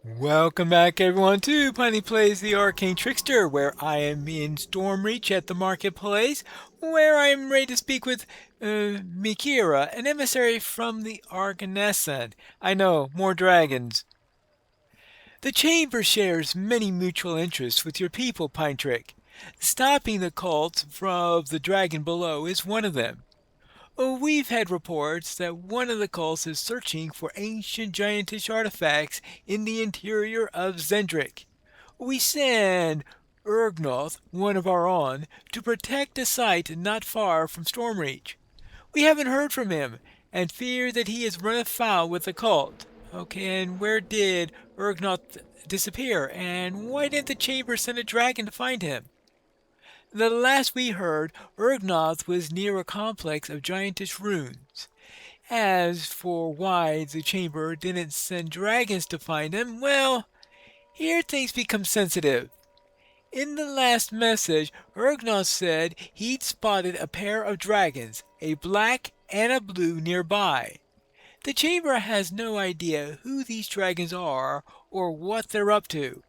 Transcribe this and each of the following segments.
Welcome back everyone to Piney Plays the Arcane Trickster, where I am in Stormreach at the marketplace, where I am ready to speak with Mikira, an emissary from the Arcane. I know, more dragons. The Chamber shares many mutual interests with your people, Pine Trick. Stopping the cult from the dragon below is one of them. We've had reports that one of the cults is searching for ancient giantish artifacts in the interior of Zendrick. We send Urgnoth, one of our own, to protect a site not far from Stormreach. We haven't heard from him, and fear that he has run afoul with the cult. Okay, and where did Urgnoth disappear, and why didn't the Chamber send a dragon to find him? The last we heard, Urgnoth was near a complex of giantish runes. As for why the chamber didn't send dragons to find him, well, here things become sensitive. In the last message, Urgnoth said he'd spotted a pair of dragons, a black and a blue nearby. The chamber has no idea who these dragons are or what they're up to.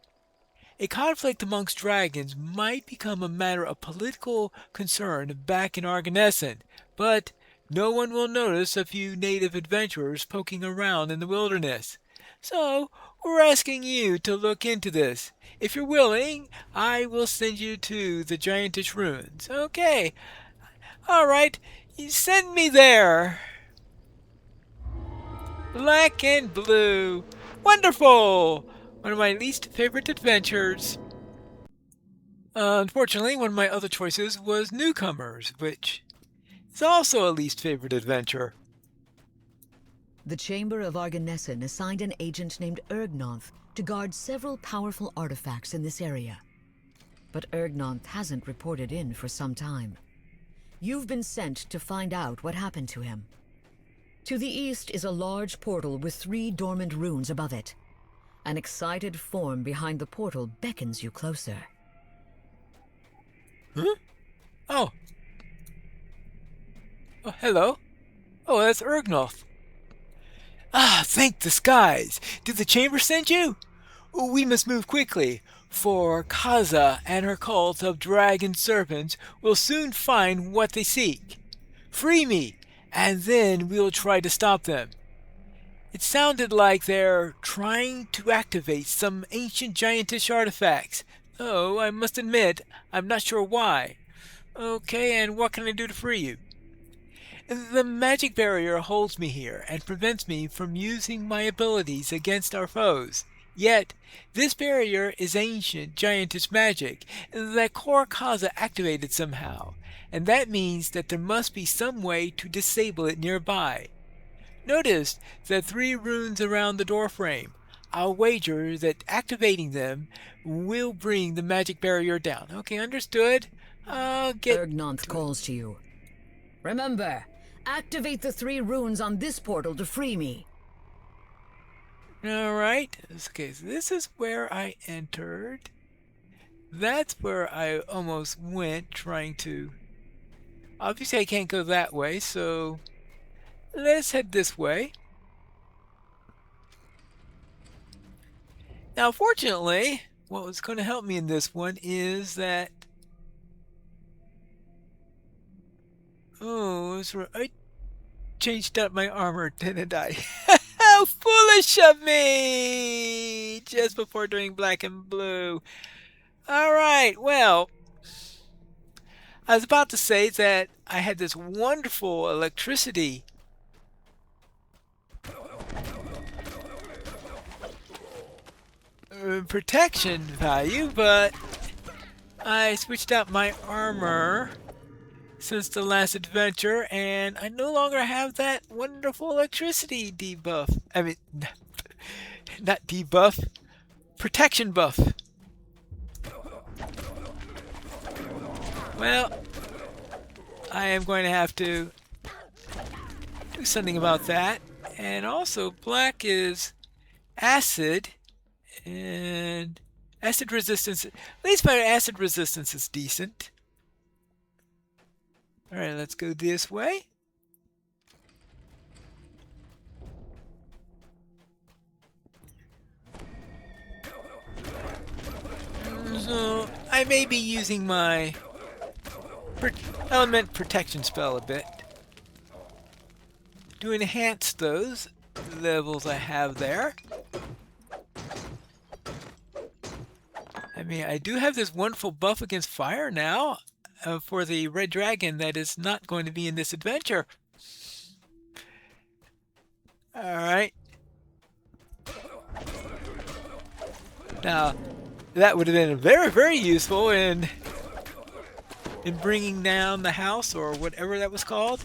A conflict amongst dragons might become a matter of political concern back in Arganesson, but no one will notice a few native adventurers poking around in the wilderness. So, we're asking you to look into this. If you're willing, I will send you to the Giantish Ruins. Okay, alright, you send me there. Black and blue. Wonderful! One of my least favorite adventures. Unfortunately, one of my other choices was Newcomers, which is also a least favorite adventure. The Chamber of Arganesson assigned an agent named Urgnoth to guard several powerful artifacts in this area. But Urgnoth hasn't reported in for some time. You've been sent to find out what happened to him. To the east is a large portal with 3 dormant runes above it. An excited form behind the portal beckons you closer. Huh? Oh. Oh, hello. Oh, that's Urgnoth. Ah, thank the skies! Did the chamber send you? We must move quickly, for Kaza and her cult of dragon serpents will soon find what they seek. Free me, and then we'll try to stop them. It sounded like they're trying to activate some ancient giantish artifacts. Oh, I must admit, I'm not sure why. Okay, and what can I do to free you? The magic barrier holds me here and prevents me from using my abilities against our foes. Yet, this barrier is ancient giantess magic that Kor Kaza activated somehow, and that means that there must be some way to disable it nearby. Notice the 3 runes around the doorframe. I'll wager that activating them will bring the magic barrier down. Okay, understood? I'll get... Urgnoth calls to you. Remember, activate the 3 runes on this portal to free me. Alright, okay, so this is where I entered. That's where I almost went trying to... Obviously I can't go that way, so let's head this way. Now fortunately, what was going to help me in this one is that... Oh, I changed up my armor, didn't I? How foolish of me! Just before doing black and blue. Alright, well, I was about to say that I had this wonderful electricity protection value, but I switched out my armor since the last adventure, and I no longer have that wonderful electricity debuff. I mean, not debuff, protection buff. Well, I am going to have to do something about that. And also, black is acid, and acid resistance, at least my acid resistance is decent. Alright, let's go this way. I may be using my element protection spell a bit to enhance those levels I have there. I mean, I do have this wonderful buff against fire now for the red dragon that is not going to be in this adventure. Alright. Now, that would have been very, very useful in bringing down the house or whatever that was called.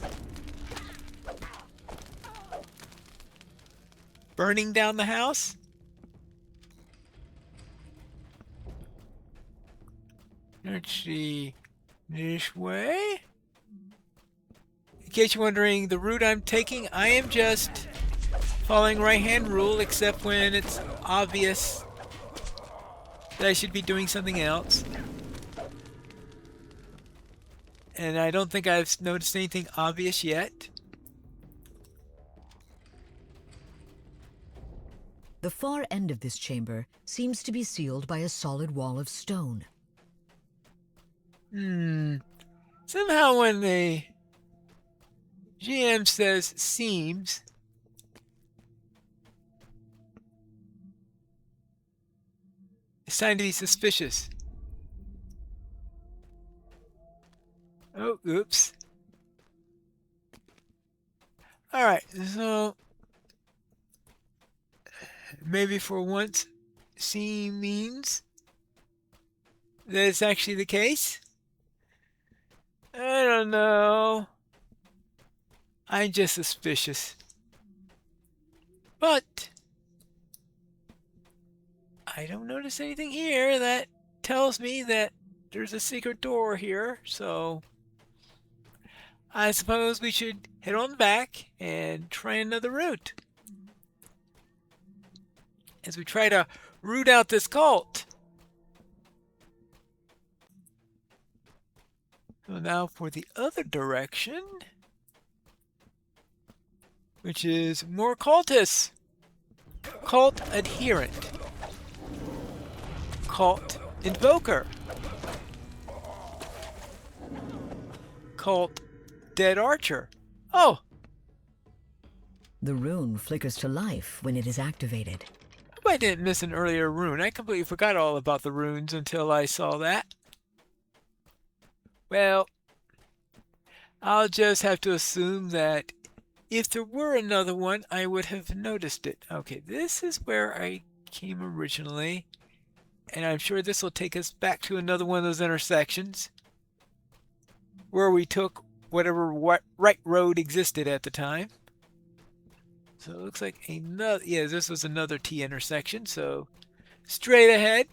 Burning down the house. Let's see. This way. In case you're wondering the route I'm taking, I am just following right-hand rule, except when it's obvious that I should be doing something else. And I don't think I've noticed anything obvious yet. The far end of this chamber seems to be sealed by a solid wall of stone. Somehow when the GM says seems, it's time to be suspicious. Oh, oops. Alright, so maybe for once seem means that it's actually the case. I don't know. I'm just suspicious. But I don't notice anything here that tells me that there's a secret door here, so I suppose we should head on back and try another route as we try to root out this cult. So now for the other direction, which is more cultists. Cult adherent. Cult invoker. Cult dead archer. Oh! The rune flickers to life when it is activated. I didn't miss an earlier rune. I completely forgot all about the runes until I saw that. Well, I'll just have to assume that if there were another one, I would have noticed it. Okay, this is where I came originally. And I'm sure this will take us back to another one of those intersections where we took whatever right road existed at the time. So it looks like another, yeah, this was another T intersection, so straight ahead.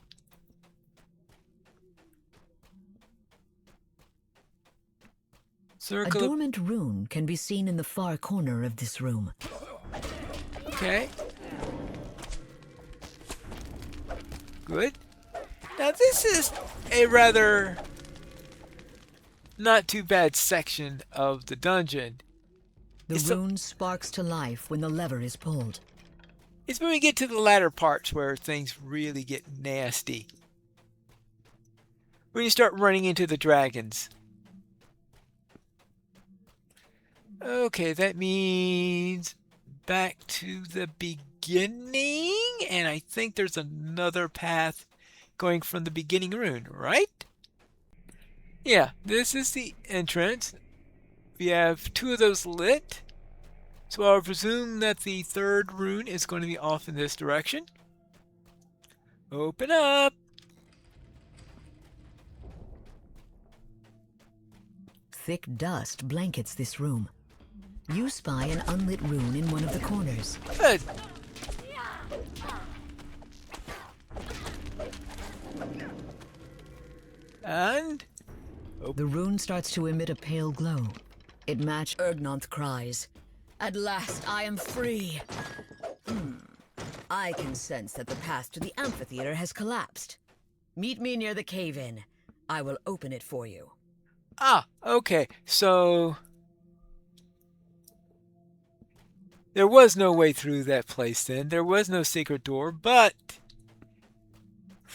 Circle a dormant rune can be seen in the far corner of this room. Okay. Good. Now this is a rather not too bad section of the dungeon. The rune sparks to life when the lever is pulled. It's when we get to the latter parts where things really get nasty. When you start running into the dragons. Okay, that means back to the beginning. And I think there's another path going from the beginning rune, right? Yeah, this is the entrance. We have two of those lit. So I'll presume that the third rune is going to be off in this direction. Open up. Thick dust blankets this room. You spy an unlit rune in one of the corners. Good. And the rune starts to emit a pale glow. It matched Ergnonth cries. At last I am free. I can sense that the path to the amphitheater has collapsed. Meet me near the cave-in. I will open it for you. Ah, okay. So there was no way through that place then. There was no secret door, but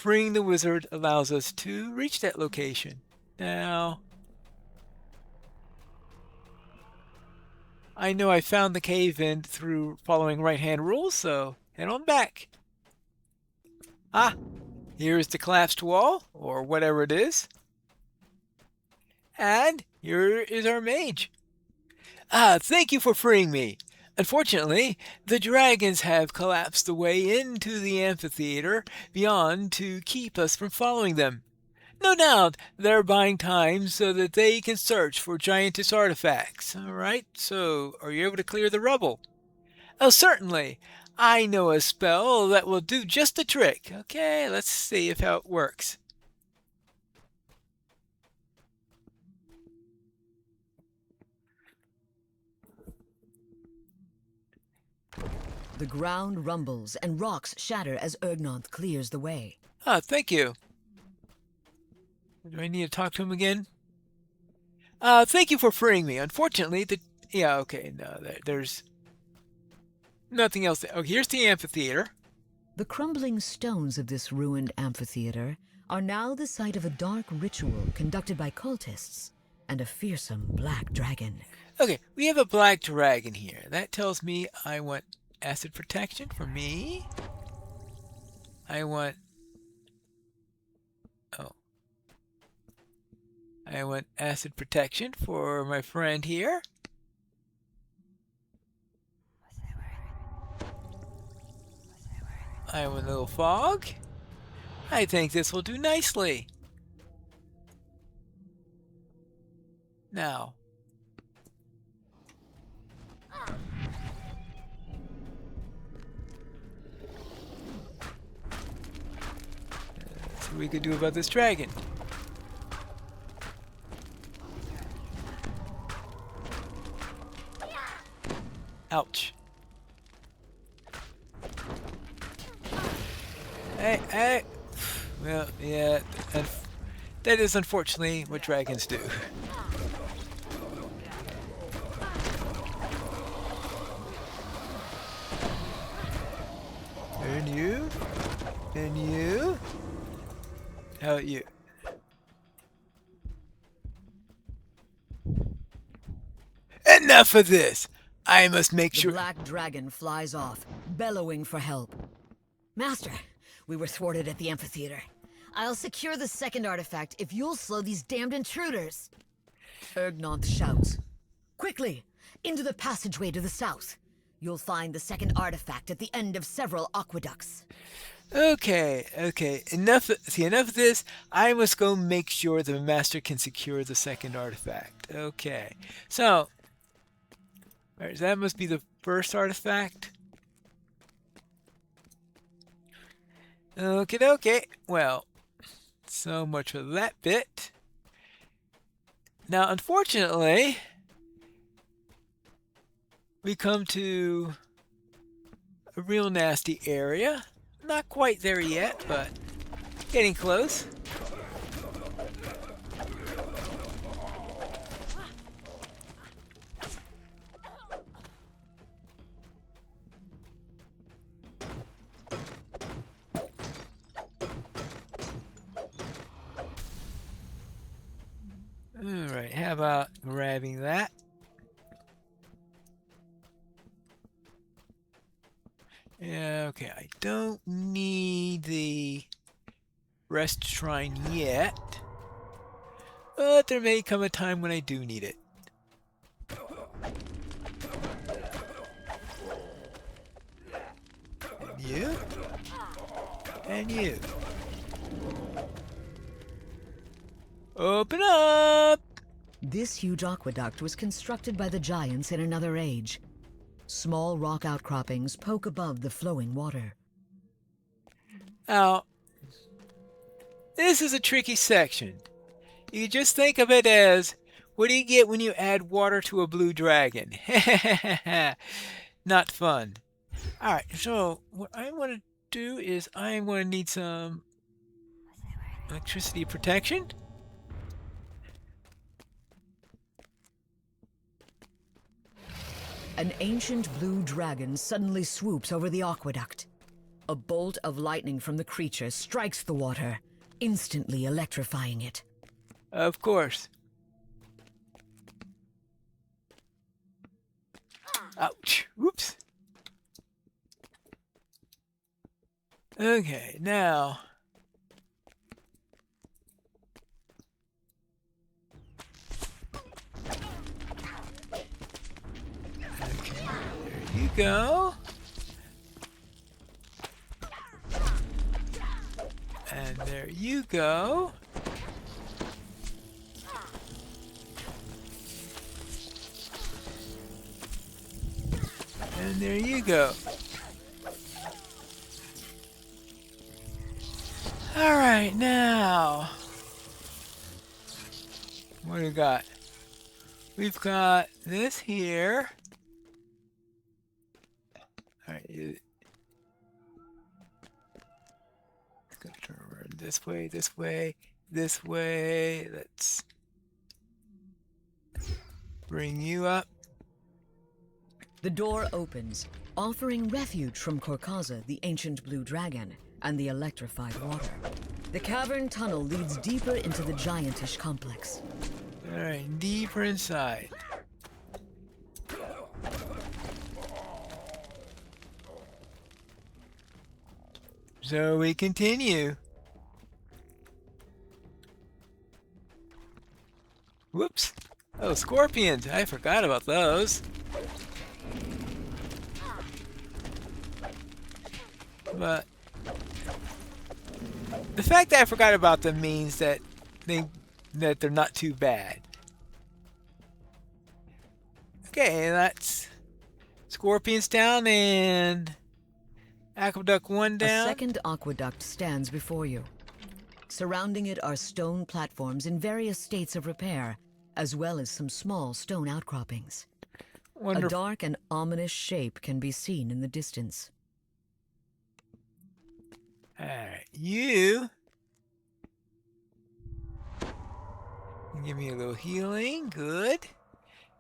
freeing the wizard allows us to reach that location. Now, I know I found the cave in through following right-hand rules, so head on back. Ah, here's the collapsed wall, or whatever it is. And here is our mage. Ah, thank you for freeing me. Unfortunately, the dragons have collapsed the way into the amphitheater beyond to keep us from following them. No doubt they're buying time so that they can search for giantess artifacts. All right, so are you able to clear the rubble? Oh, certainly. I know a spell that will do just the trick. Okay, let's see if how it works. The ground rumbles and rocks shatter as Ergnonth clears the way. Ah, thank you. Do I need to talk to him again? Thank you for freeing me. Unfortunately, yeah, okay, no, there's nothing else. Oh, here's the amphitheater. The crumbling stones of this ruined amphitheater are now the site of a dark ritual conducted by cultists and a fearsome black dragon. Okay, we have a black dragon here. That tells me I want acid protection for me. I want acid protection for my friend here. I want a little fog. I think this will do nicely. Now, that's what we could do about this dragon. Ouch. Hey. Well, yeah, that is unfortunately what dragons do. And you. How about you? Enough of this! I must make sure. The black dragon flies off, bellowing for help. Master, we were thwarted at the amphitheater. I'll secure the second artifact if you'll slow these damned intruders. Ergnonth shouts. Quickly, into the passageway to the south. You'll find the second artifact at the end of several aqueducts. Okay. Enough of this. I must go make sure the master can secure the second artifact. Okay. So, alright, that must be the first artifact. Okay. Well, so much for that bit. Now, unfortunately, we come to a real nasty area. Not quite there yet, but getting close. Alright, how about grabbing that? Yeah, okay, I don't need the rest shrine yet, but there may come a time when I do need it. And you? And you. Open up! This huge aqueduct was constructed by the giants in another age. Small rock outcroppings poke above the flowing water. Now, this is a tricky section. You just think of it as, what do you get when you add water to a blue dragon? Not fun. Alright, so what I want to do is I'm going to need some electricity protection. An ancient blue dragon suddenly swoops over the aqueduct. A bolt of lightning from the creature strikes the water, instantly electrifying it. Of course. Ouch. Whoops. Okay, now. Okay, there you go. And there you go. And there you go. All right, now. What do we got? We've got this here. All right, it's gonna turn around this way, this way, this way. Let's bring you up. The door opens, offering refuge from Korkaza, the ancient blue dragon, and the electrified water. The cavern tunnel leads deeper into the giantish complex. All right, deeper inside. So we continue. Whoops. Oh, scorpions. I forgot about those. But the fact that I forgot about them means that they're not too bad. Okay, that's scorpions down and aqueduct 1 down. A second aqueduct stands before you. Surrounding it are stone platforms in various states of repair, as well as some small stone outcroppings. Wonderful. A dark and ominous shape can be seen in the distance. Alright, you give me a little healing. Good.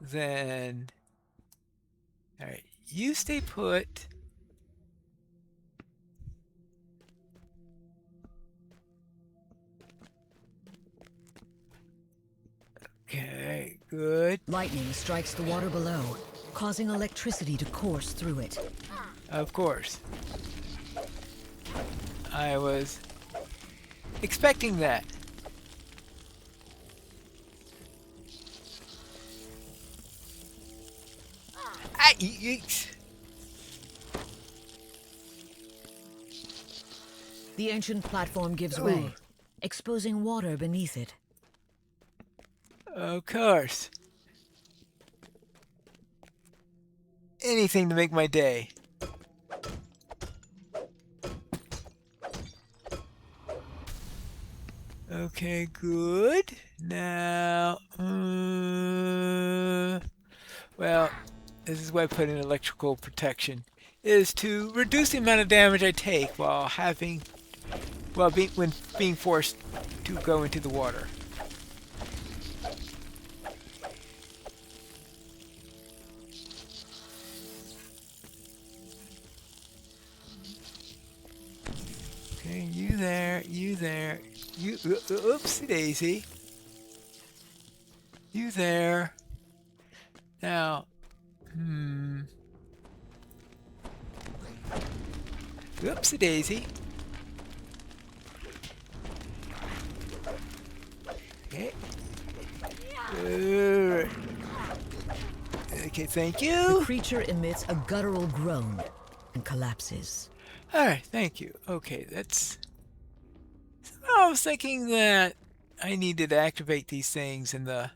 Then, alright, you stay put. Okay, good. Lightning strikes the water below, causing electricity to course through it. Of course. I was expecting that. Yeeks. The ancient platform gives way, exposing water beneath it. Of course. Anything to make my day. Okay, good. Now, well, this is why I put in electrical protection, is to reduce the amount of damage I take while being forced to go into the water. Okay, you there, you there, you, oopsie daisy. You there. Now, oopsie daisy. Okay. Okay, thank you. The creature emits a guttural groan and collapses. Alright, thank you. Okay, that's... I was thinking that I needed to activate these things in the...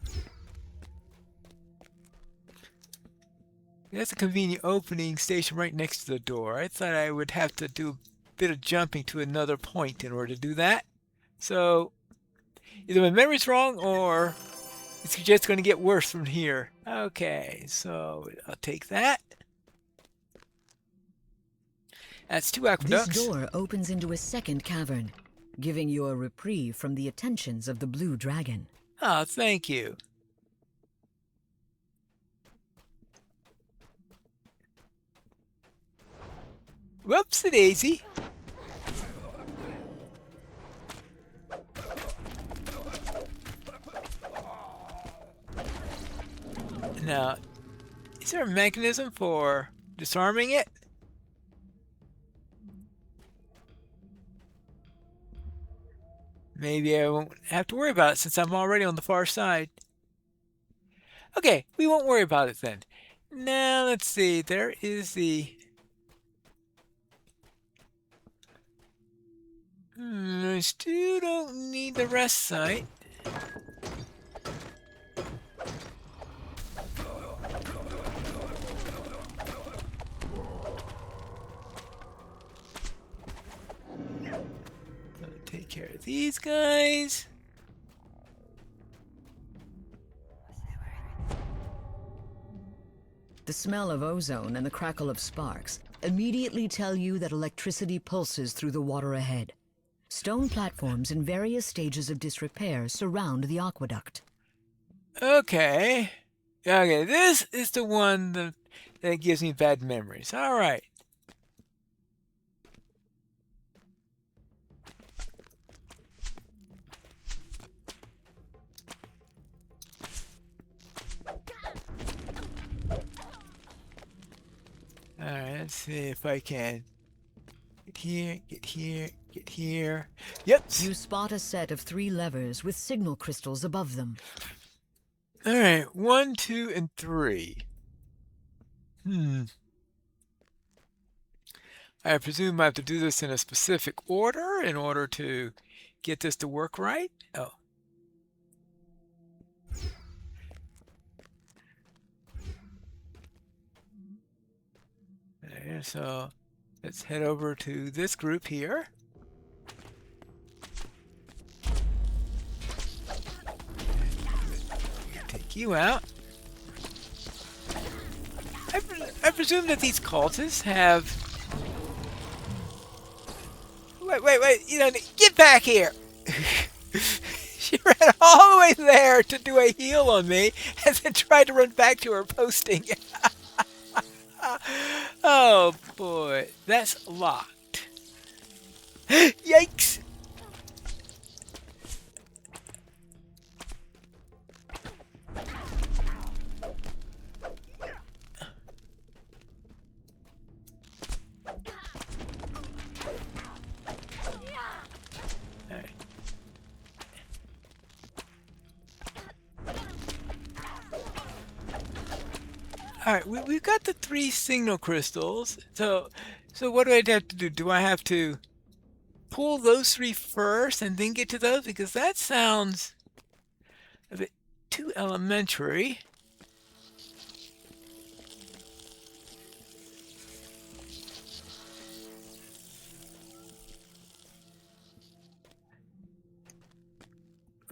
That's a convenient opening station right next to the door. I thought I would have to do a bit of jumping to another point in order to do that. So, either my memory's wrong or it's just going to get worse from here. Okay, so I'll take that. That's 2 aqueducts. This door opens into a second cavern, giving you a reprieve from the attentions of the blue dragon. Oh, thank you. Whoopsie-daisy. Now, is there a mechanism for disarming it? Maybe I won't have to worry about it since I'm already on the far side. Okay, we won't worry about it then. Now, let's see. There is the... I still don't need the rest site. Take care of these guys. The smell of ozone and the crackle of sparks immediately tell you that electricity pulses through the water ahead. Stone platforms in various stages of disrepair surround the aqueduct. Okay. Okay, this is the one that gives me bad memories. All right. Alright, let's see if I can get here, get here, get here. Yep. You spot a set of 3 levers with signal crystals above them. Alright, 1, 2, and 3. I presume I have to do this in a specific order in order to get this to work right. Oh. There, so let's head over to this group here. Take you out. I presume that these cultists have... Wait, you know, get back here! She ran all the way there to do a heal on me and then tried to run back to her posting. Oh boy, that's locked. Yikes! Alright, we've got the 3 signal crystals. So what do I have to do? Do I have to pull those 3 first and then get to those? Because that sounds a bit too elementary.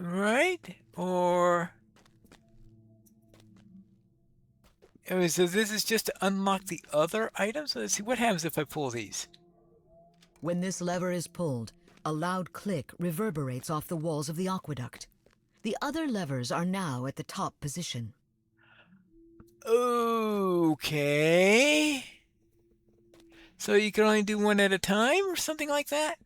Right? Or... Anyway, so this is just to unlock the other items? So let's see, what happens if I pull these? When this lever is pulled, a loud click reverberates off the walls of the aqueduct. The other levers are now at the top position. Okay. So you can only do one at a time or something like that?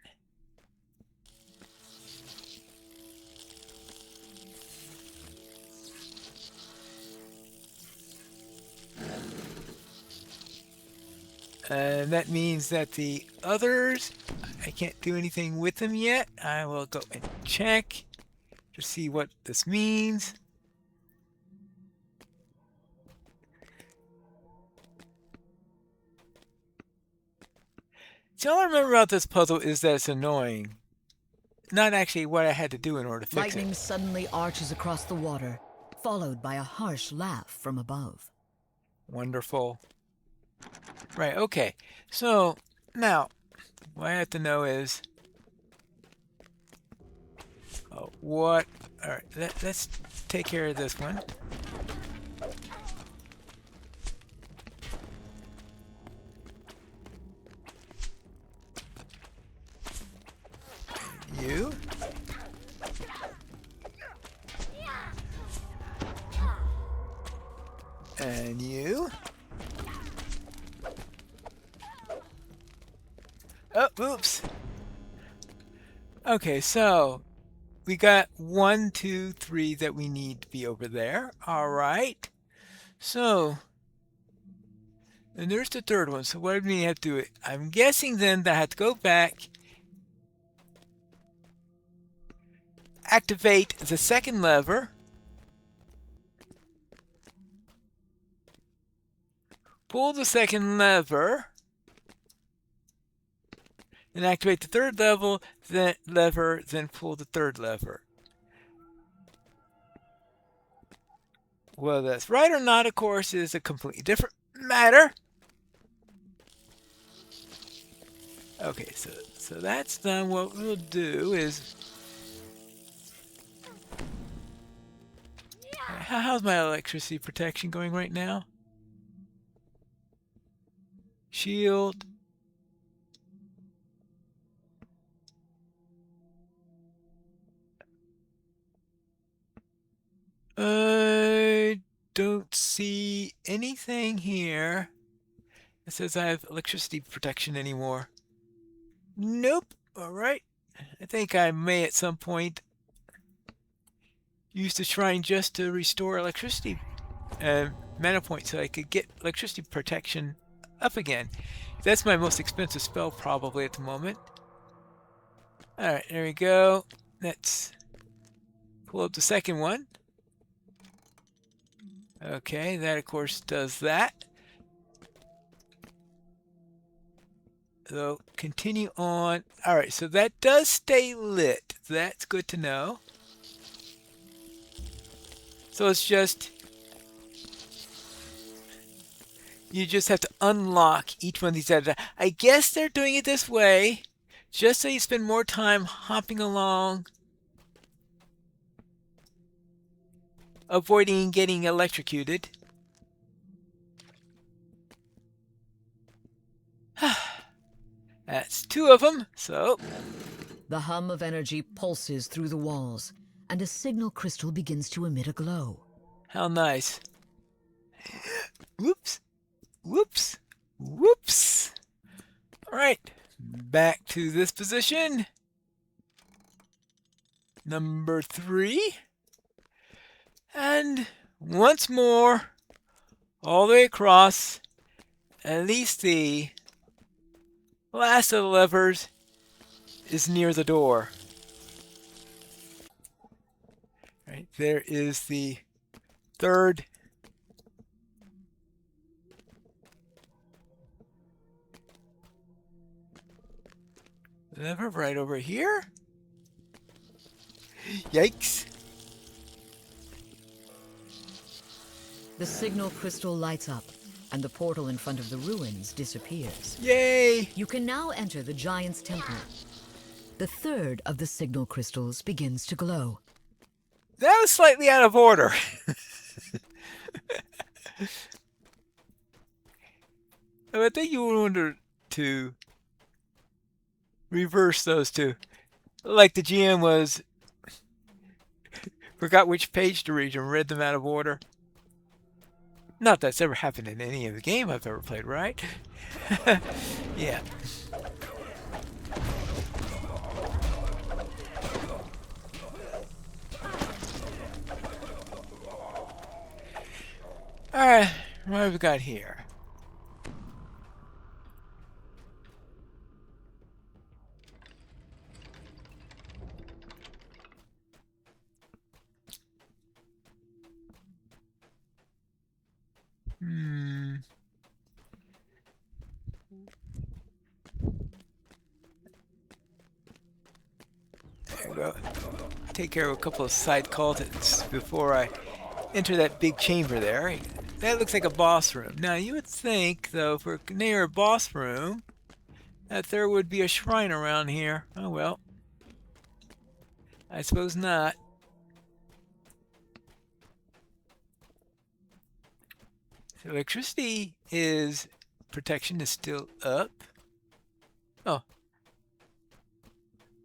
And that means that the others, I can't do anything with them yet. I will go and check to see what this means. So all I remember about this puzzle is that it's annoying. Not actually what I had to do in order to fix Lightning it. suddenly arches across the water, followed by a harsh laugh from above. Wonderful. Right, okay. So, now, what I have to know is... what... Alright, let's take care of this one. You. And you. Oh, oops. Okay, so we got 1, 2, 3 that we need to be over there. All right. So, and there's the third one. So what do we have to do? I'm guessing then that I have to go back, activate the second lever, pull the second lever, and activate the third lever, then pull the third lever. Well, that's right or not, of course, is a completely different matter. Okay, so that's done. What we'll do is, how's my electricity protection going right now? Shield. I don't see anything here that says I have electricity protection anymore. Nope. All right. I think I may at some point use the shrine just to restore electricity mana points so I could get electricity protection up again. That's my most expensive spell probably at the moment. All right, there we go. Let's pull up the second one. Okay, that of course does that. So continue on. All right, so that does stay lit. That's good to know. So it's just, you just have to unlock each one of these at a time. I guess they're doing it this way just so you spend more time hopping along, avoiding getting electrocuted. That's 2 of them, so... The hum of energy pulses through the walls, and a signal crystal begins to emit a glow. How nice. Whoops. Whoops. Whoops. All right. Back to this position. Number 3. And once more, all the way across, at least the last of the levers is near the door. Right, there is the third lever right over here. Yikes. The signal crystal lights up, and the portal in front of the ruins disappears. Yay! You can now enter the Giant's Temple. The third of the signal crystals begins to glow. That was slightly out of order. I think you wanted to reverse those two. Like the GM was, forgot which page to read and read them out of order. Not that's ever happened in any of the game I've ever played, right? Yeah. Alright, what have we got here? There we go. Take care of a couple of side cultists before I enter that big chamber there. That looks like a boss room. Now you would think, though, if we're near a boss room, that there would be a shrine around here. Oh well. I suppose not. So electricity protection is still up. Oh.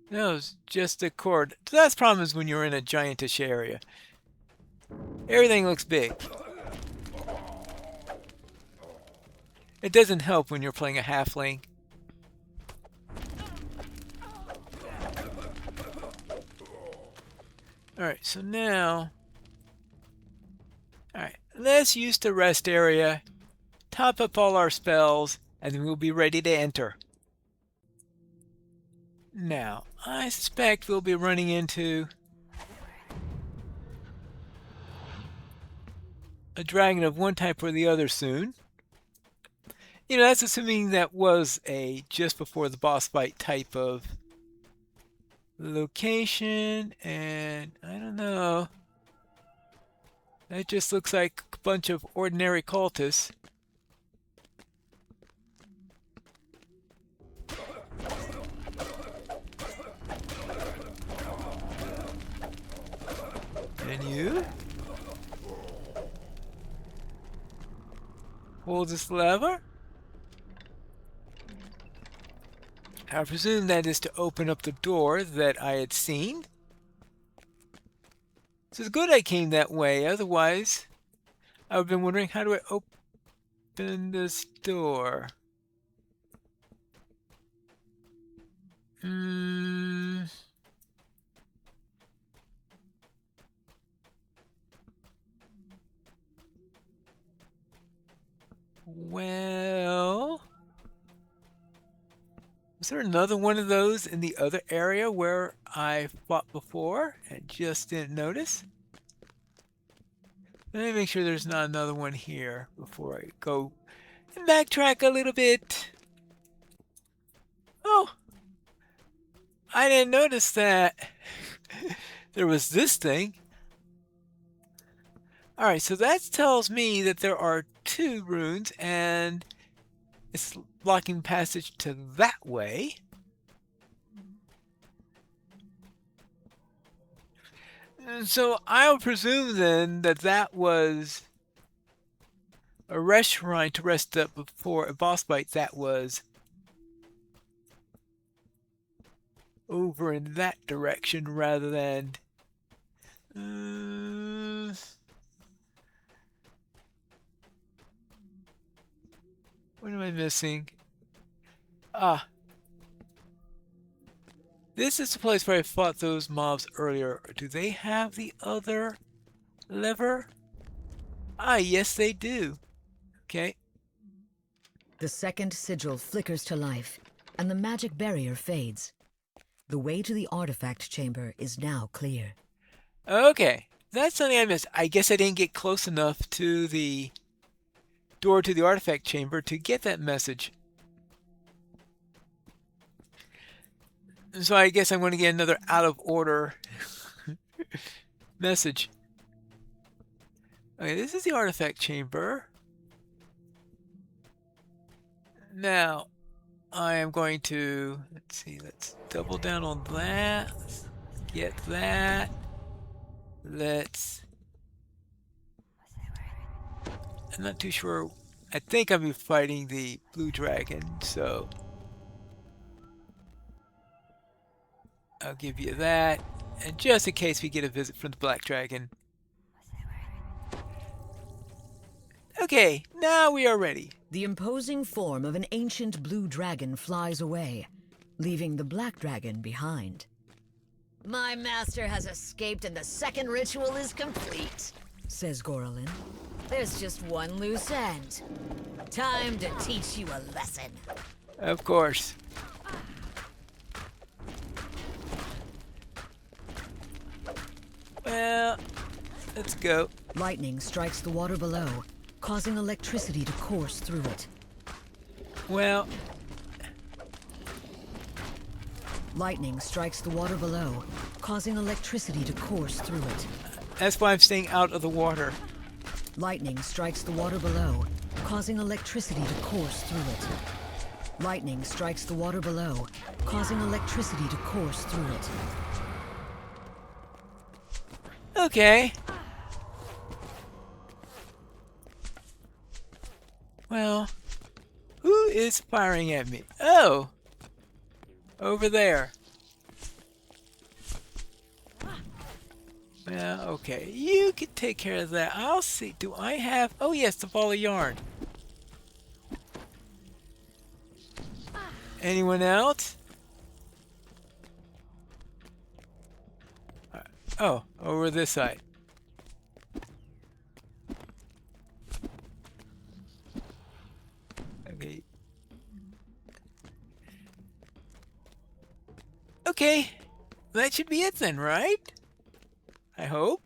No, it's just a cord. So that's the problem is when you're in a giantish area. Everything looks big. It doesn't help when you're playing a halfling. Alright, so now... Alright, let's use the rest area, top up all our spells, and then we'll be ready to enter. Now, I suspect we'll be running into a dragon of one type or the other soon. You know, that's assuming that was a just before the boss fight type of location, and I don't know. That just looks like a bunch of ordinary cultists. And you? Hold this lever. I presume that is to open up the door that I had seen. So it's good I came that way, otherwise I would have been wondering, how do I open this door? Well... Was there another one of those in the other area where I fought before and just didn't notice? Let me make sure there's not another one here before I go and backtrack a little bit. Oh, I didn't notice that there was this thing. Alright, so that tells me that there are 2 runes and it's blocking passage to that way. And so I'll presume then that that was a rest shrine to rest up before a boss fight that was over in that direction rather than... what am I missing? Ah. This is the place where I fought those mobs earlier. Do they have the other lever? Ah, yes they do. Okay. The second sigil flickers to life, and the magic barrier fades. The way to the artifact chamber is now clear. Okay. That's something I missed. I guess I didn't get close enough to the door to the artifact chamber to get that message. So I guess I'm going to get another out of order message. Okay, this is the artifact chamber. Now, I am going to, let's see, let's double down on that. Let's get that. I'm not too sure. I think I'll be fighting the blue dragon, so I'll give you that. And just in case we get a visit from the black dragon. Okay, now we are ready. The imposing form of an ancient blue dragon flies away, leaving the black dragon behind. My master has escaped and the second ritual is complete, says Gorolin. There's just one loose end. Time to teach you a lesson. Of course. Well, let's go. Lightning strikes the water below, causing electricity to course through it. Well... Lightning strikes the water below, causing electricity to course through it. That's why I'm staying out of the water. Lightning strikes the water below, causing electricity to course through it. Lightning strikes the water below, causing electricity to course through it. Okay. Well, who is firing at me? Oh! Over there. Well, okay. You can take care of that. I'll see. Do I have... Oh, yes, the ball of yarn. Anyone else? Oh, over this side. Okay. Okay. That should be it then, right? I hope.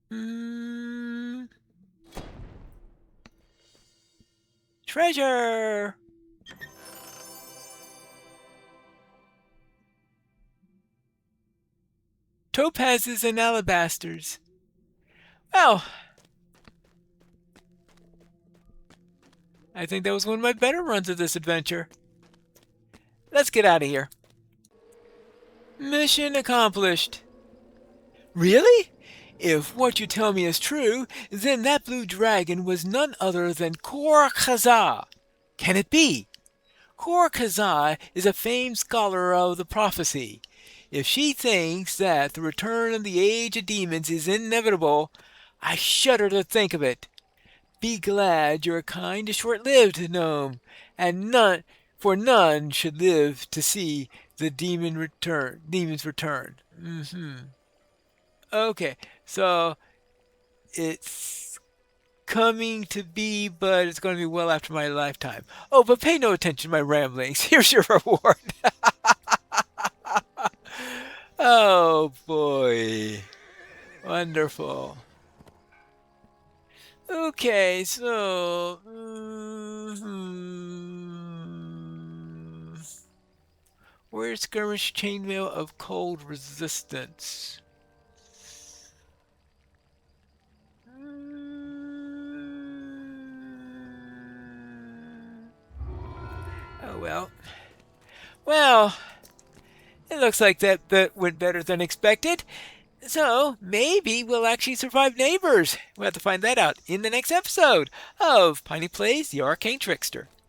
Hmm. Treasure! Topazes and alabasters. Well, I think that was one of my better runs of this adventure. Let's get out of here. Mission accomplished. Really? If what you tell me is true, then that blue dragon was none other than Kor Khazah. Can it be? Kor Khazah is a famed scholar of the prophecy. If she thinks that the return of the Age of Demons is inevitable, I shudder to think of it. Be glad your kind is short-lived, gnome, and none should live to see the demons return. Okay, so it's coming to be, but it's going to be well after my lifetime. Oh, but pay no attention to my ramblings. Here's your reward. Oh boy. Wonderful. Okay, so where's skirmish chainmail of cold resistance? Oh well. Well, it looks like that went better than expected. So maybe we'll actually survive neighbors. We'll have to find that out in the next episode of Piney Plays the Arcane Trickster.